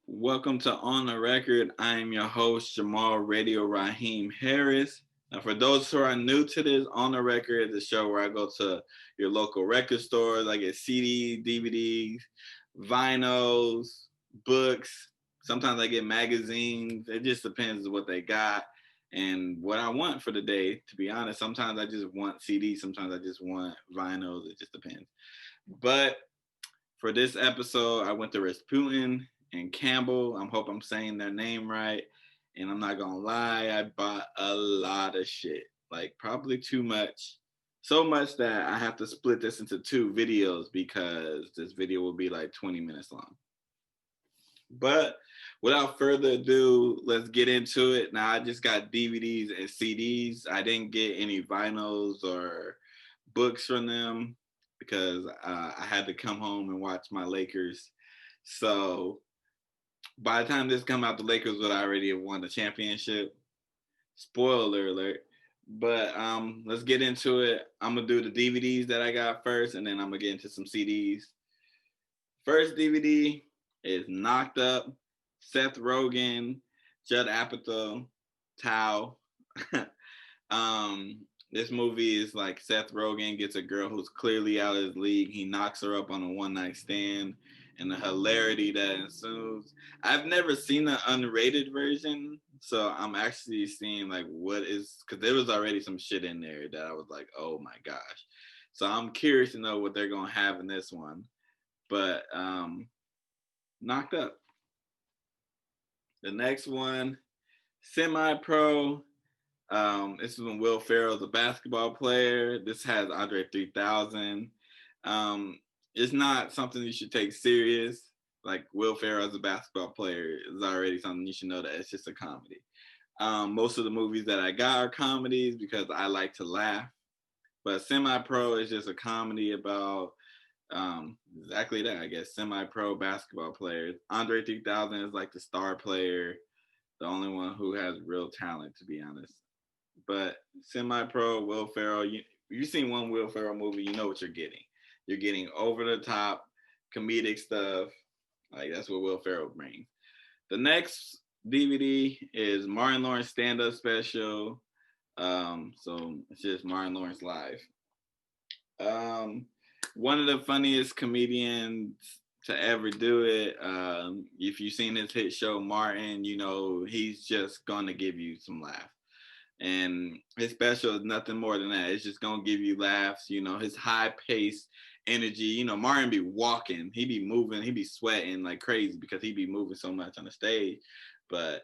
Welcome to On the Record. I am your host, Jamal Radio Raheem Harris. Now, for those who are new to this, On the Record is a show where I go to your local record stores. I get CDs, DVDs, vinyls, books. Sometimes I get magazines. It just depends on what they got and what I want for the day, to be honest. Sometimes I just want CDs. Sometimes I just want vinyls. It just depends. But for this episode, I went to Rasputin and Campbell. I hope I'm saying their name right. And I'm not gonna lie, I bought a lot of shit. Like probably too much. So much that I have to split this into 2 videos because this video will be like 20 minutes long. But without further ado, let's get into it. Now I just got DVDs and CDs. I didn't get any vinyls or books from them because I had to come home and watch my Lakers. So by the time this come out, the Lakers would already have won the championship. Spoiler alert. But let's get into it. I'm going to do the DVDs that I got first, and then I'm going to get into some CDs. First DVD is Knocked Up, Seth Rogen, Judd Apatow, Tao. This movie is like Seth Rogen gets a girl who's clearly out of his league. He knocks her up on a one-night stand, and the hilarity that ensues. I've never seen the unrated version, so I'm actually seeing like what is, because there was already some shit in there that I was like, oh my gosh. So I'm curious to know what they're gonna have in this one. But Knocked Up. The next one, SemiPro. This is when Will Ferrell's a basketball player. This has Andre 3000. It's not something you should take serious. Like Will Ferrell as a basketball player is already something you should know that it's just a comedy. Most of the movies that I got are comedies because I like to laugh. But SemiPro is just a comedy about exactly that, I guess. Semi-pro basketball players. Andre 3000 is like the star player, the only one who has real talent, to be honest. But Semi-pro, Will Ferrell, you've seen one Will Ferrell movie, you know what you're getting. You're getting over the top comedic stuff. Like that's what Will Ferrell brings. The next DVD is Martin Lawrence stand-up special. So it's just Martin Lawrence live. One of the funniest comedians to ever do it. If you've seen his hit show Martin, you know he's just gonna give you some laughs. And his special is nothing more than that. It's just gonna give you laughs. You know, his high-paced energy. You know, Martin be walking, he be moving, he be sweating like crazy because he be moving so much on the stage. But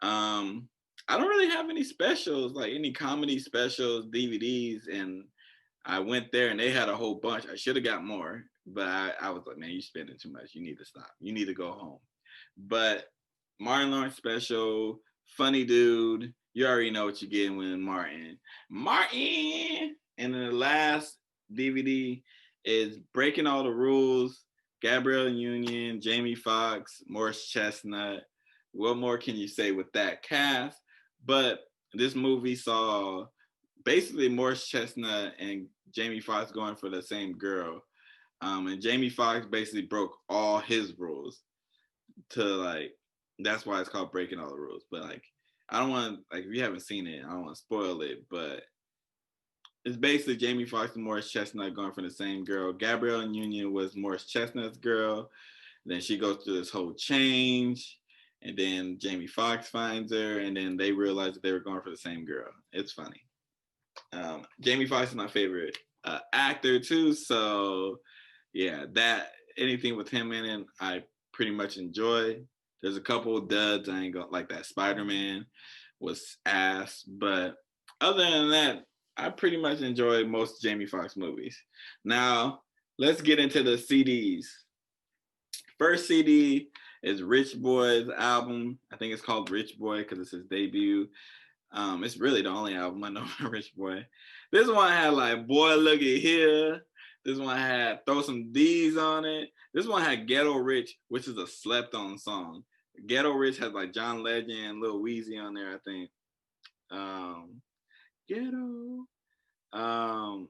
I don't really have any specials, like any comedy specials, DVDs, and I went there and they had a whole bunch. I should have got more, but I was like, man, you're spending too much. You need to stop. You need to go home. But Martin Lawrence special, funny dude. You already know what you're getting with Martin. Martin! And then the last DVD is Breaking All the Rules. Gabrielle Union, Jamie Foxx, Morris Chestnut. What more can you say with that cast? But this movie saw basically Morris Chestnut and Jamie Foxx going for the same girl. And Jamie Foxx basically broke all his rules to like, that's why it's called Breaking All the Rules. But like, I don't want to, like, if you haven't seen it, I don't want to spoil it, but it's basically Jamie Foxx and Morris Chestnut going for the same girl. Gabrielle Union was Morris Chestnut's girl. Then she goes through this whole change, and then Jamie Foxx finds her, and then they realize that they were going for the same girl. It's funny. Jamie Foxx is my favorite actor too, so yeah, that anything with him in it, I pretty much enjoy. There's a couple of duds I ain't gonna like. That Spider-Man was ass, but other than that, I pretty much enjoy most Jamie Foxx movies. Now let's get into the CDs. First CD is Rich Boy's album. I think it's called Rich Boy because it's his debut. It's really the only album I know by Rich Boy. This one had like Boy Look at Here. This one had Throw Some D's on it. This one had Ghetto Rich, which is a slept on song. Ghetto Rich has like John Legend and Lil Weezy on there, I think. ghetto. Um,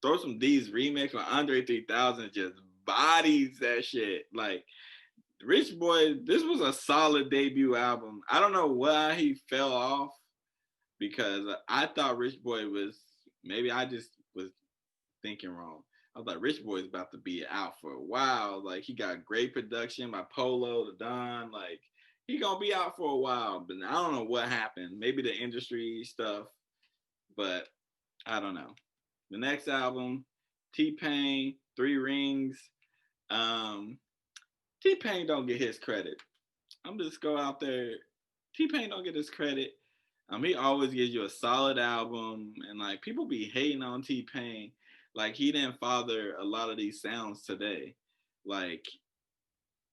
Throw Some D's remix with Andre 3000 just bodies that shit. Like Rich Boy, this was a solid debut album. I don't know why he fell off because I thought Rich Boy was, maybe I just was thinking wrong. I was like, Rich Boy's about to be out for a while. Like he got great production by Polo, the Don. Like he gonna be out for a while, but I don't know what happened. Maybe the industry stuff, but I don't know. The next album, TPain, Three Rings. Um, TPain don't get his credit. I'm just go out there. TPain don't get his credit. He always gives you a solid album, and like people be hating on TPain. Like he didn't father a lot of these sounds today. Like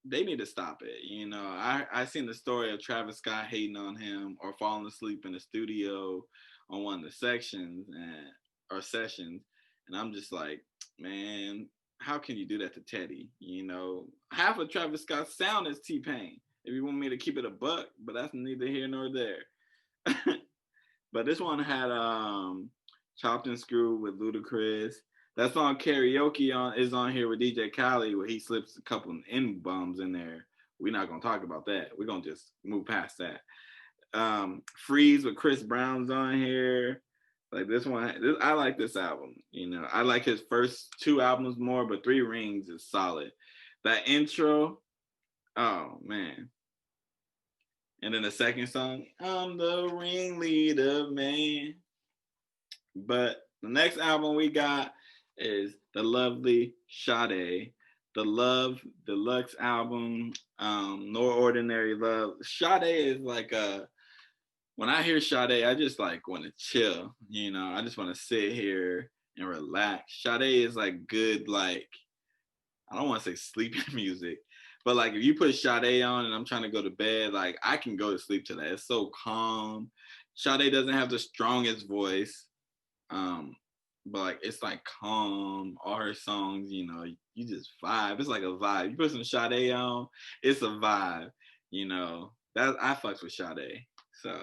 they need to stop it. You know, I seen the story of Travis Scott hating on him or falling asleep in the studio on one of the sections and or sessions, and I'm just like, man, how can you do that to Teddy? You know, half of Travis Scott's sound is T-Pain. If you want me to keep it a buck, but that's neither here nor there. But this one had Chopped and Screwed with Ludacris. That song Karaoke is on here with DJ Khaled where he slips a couple N bombs in there. We're not gonna talk about that. We're gonna just move past that. Freeze with Chris Brown's on here. Like this one, I like this album. You know, I like his first two albums more, but Three Rings is solid. That intro, oh man. And then the second song, I'm the ringleader, man. But the next album we got is the lovely Sade, the Love Deluxe album, No Ordinary Love. Sade is like when I hear Sade, I just like want to chill. You know, I just want to sit here and relax. Sade is like good, like I don't want to say sleeping music, but like if you put Sade on and I'm trying to go to bed, like I can go to sleep to that. It's so calm. Sade doesn't have the strongest voice, but like it's like calm. All her songs, you know, you just vibe. It's like a vibe. You put some Sade on, it's a vibe. You know, that I fucks with Sade. So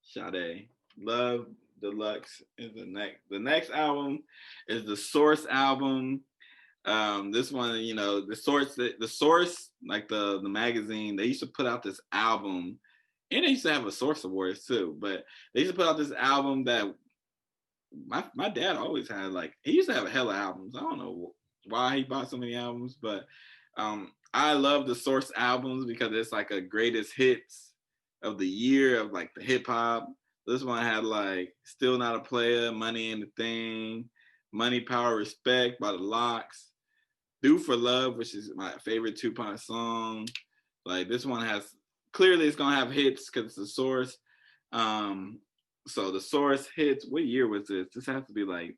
Sade, Love Deluxe is the next. The next album is the Source album. This one, you know, the source, like the magazine, they used to put out this album, and they used to have a Source Awards too. But they used to put out this album that my dad always had. Like he used to have a hella albums. I don't know why he bought so many albums, but I love the Source albums because it's like a greatest hits of the year of like the hip hop. This one had like Still Not a Player, Money and the Thing, Money, Power, Respect by the Locks. Do for Love, which is my favorite Tupac song. Like this one has clearly it's gonna have hits because it's the Source. So the Source hits. What year was this? This has to be like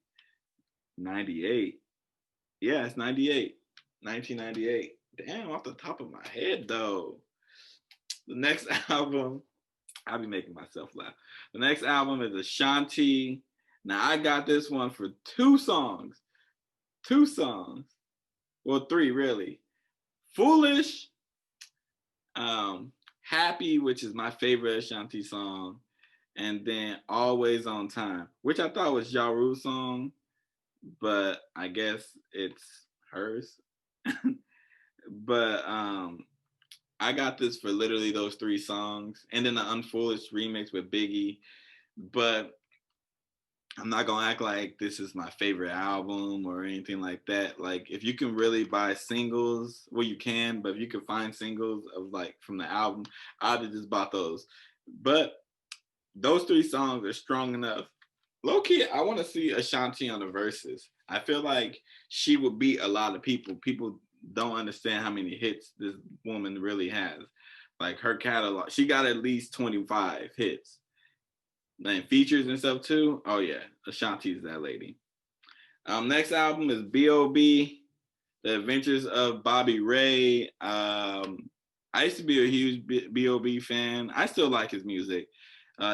98. Yeah, it's 98. 1998. Damn, off the top of my head though. The next album, I'll be making myself laugh. The next album is Ashanti. Now I got this one for two songs. Two songs. Well, three really. Foolish, Happy, which is my favorite Ashanti song, and then Always on Time, which I thought was Ja Rule's song, but I guess it's hers. But I got this for literally those three songs, and then the Unfoolish remix with Biggie. But I'm not gonna act like this is my favorite album or anything like that. Like if you can really buy singles, well you can, but if you can find singles of like from the album, I'd have just bought those. But those three songs are strong enough. Low key, I want to see Ashanti on the verses. I feel like she would beat a lot of people. People don't understand how many hits this woman really has. Like her catalog, she got at least 25 hits. And features and stuff too. Oh yeah, Ashanti's that lady. Next album is B.O.B. The Adventures of Bobby Ray. I used to be a huge B.O.B. fan. I still like his music.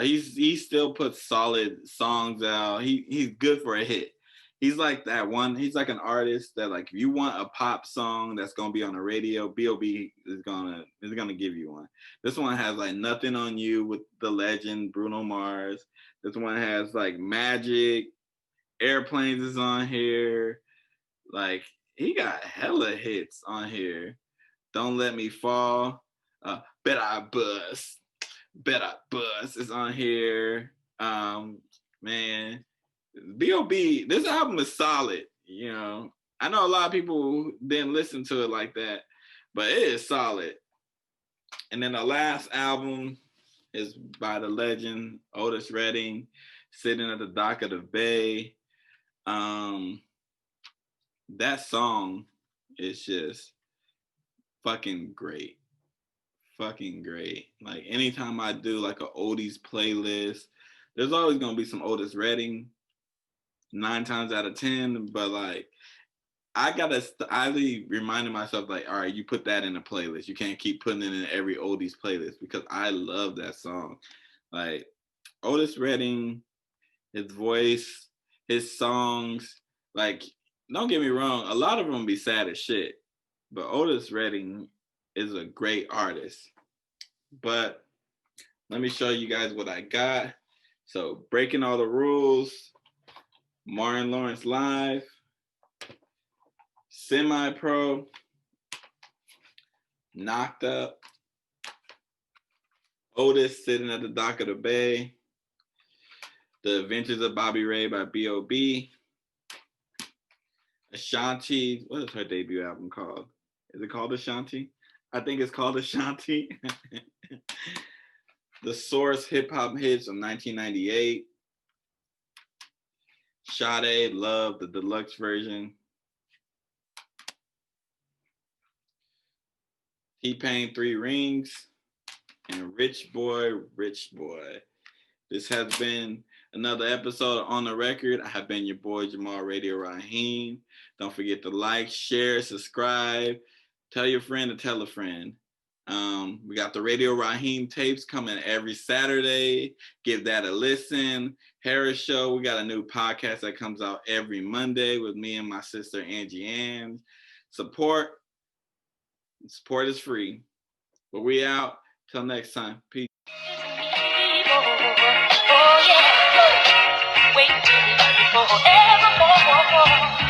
He still puts solid songs out. He's good for a hit. he's like that one. He's like an artist that like if you want a pop song that's gonna be on the radio, B.O.B. is gonna give you one. This one has like Nothing on You with the legend Bruno Mars. This one has like Magic, Airplanes is on here. Like he got hella hits on here. Don't Let Me Fall. Bet I Bust. Bet I Bust is on here. Man, B.O.B. This album is solid. You know, I know a lot of people didn't listen to it like that, but it is solid. And then the last album is by the legend Otis Redding, Sitting at the Dock of the Bay. That song is just fucking great. Fucking great. Like anytime I do like a oldies playlist, there's always gonna be some Otis Redding 9 times out of 10, but like I be reminding myself like, all right, you put that in a playlist. You can't keep putting it in every oldies playlist because I love that song. Like Otis Redding, his voice, his songs, like don't get me wrong, a lot of them be sad as shit, but Otis Redding is a great artist. But let me show you guys what I got. So Breaking All the Rules, Martin Lawrence Live, SemiPro, Knocked Up, Otis Sitting at the Dock of the Bay, The Adventures of Bobby Ray by B.O.B., Ashanti. What is her debut album called? Is it called Ashanti? I think it's called Ashanti. The Source Hip Hop Hits of 1998. Sade, Love, the deluxe version. TPain, 3 Rings. And Rich Boy, Rich Boy. This has been another episode On the Record. I have been your boy, Jamal Radio Raheem. Don't forget to like, share, subscribe. Tell your friend to tell a friend. We got the Radio Raheem tapes coming every Saturday. Give that a listen. Harris Show, we got a new podcast that comes out every Monday with me and my sister, Angie Ann. Support is free. But we out. Till next time. Peace. Oh, yeah. Wait till forevermore.